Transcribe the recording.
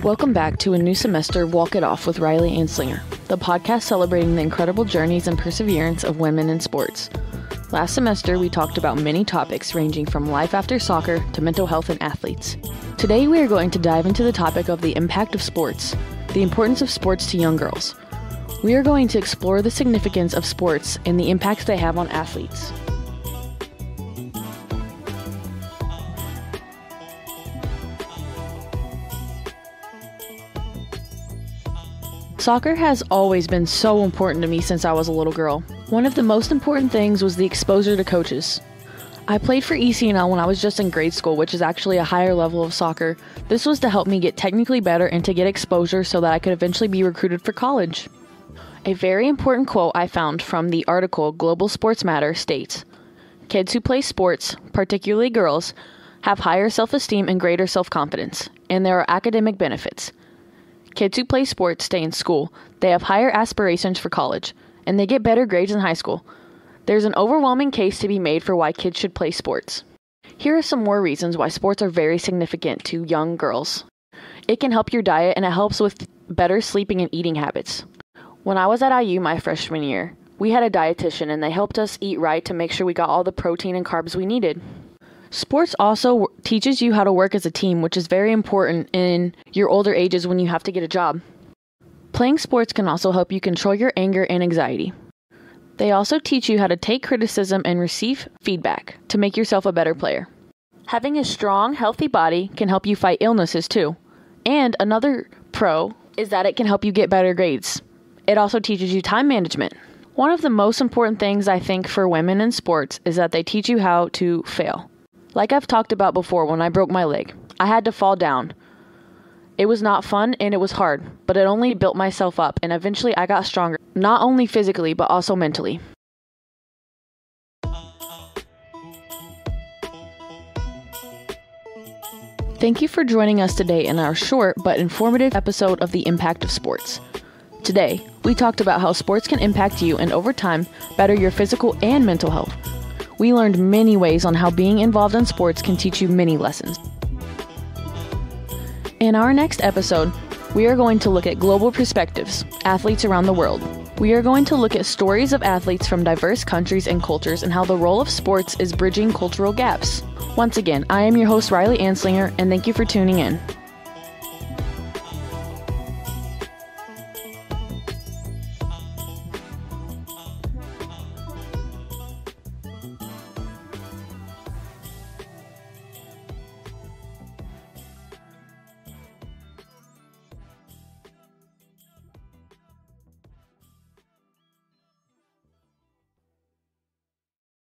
Welcome back to a new semester of Walk It Off with Riley Anslinger, the podcast celebrating the incredible journeys and perseverance of women in sports. Last semester, we talked about many topics ranging from life after soccer to mental health and athletes. Today, we are going to dive into the topic of the impact of sports, the importance of sports to young girls. We are going to explore the significance of sports and the impacts they have on athletes. Soccer has always been so important to me since I was a little girl. One of the most important things was the exposure to coaches. I played for ECNL when I was just in grade school, which is actually a higher level of soccer. This was to help me get technically better and to get exposure so that I could eventually be recruited for college. A very important quote I found from the article Global Sports Matter states, "Kids who play sports, particularly girls, have higher self-esteem and greater self-confidence, and there are academic benefits. Kids who play sports stay in school, they have higher aspirations for college, and they get better grades in high school. There's an overwhelming case to be made for why kids should play sports. Here are some more reasons why sports are very significant to young girls. It can help your diet, and it helps with better sleeping and eating habits. When I was at IU my freshman year, we had a dietitian, and they helped us eat right to make sure we got all the protein and carbs we needed. Sports also teaches you how to work as a team, which is very important in your older ages when you have to get a job. Playing sports can also help you control your anger and anxiety. They also teach you how to take criticism and receive feedback to make yourself a better player. Having a strong, healthy body can help you fight illnesses too. And another pro is that it can help you get better grades. It also teaches you time management. One of the most important things I think for women in sports is that they teach you how to fail. Like I've talked about before, when I broke my leg, I had to fall down. It was not fun and it was hard, but it only built myself up, and eventually I got stronger, not only physically, but also mentally. Thank you for joining us today in our short but informative episode of The Impact of Sports. Today, we talked about how sports can impact you and over time, better your physical and mental health. We learned many ways on how being involved in sports can teach you many lessons. In our next episode, we are going to look at global perspectives, athletes around the world. We are going to look at stories of athletes from diverse countries and cultures and how the role of sports is bridging cultural gaps. Once again, I am your host Riley Anslinger, and thank you for tuning in.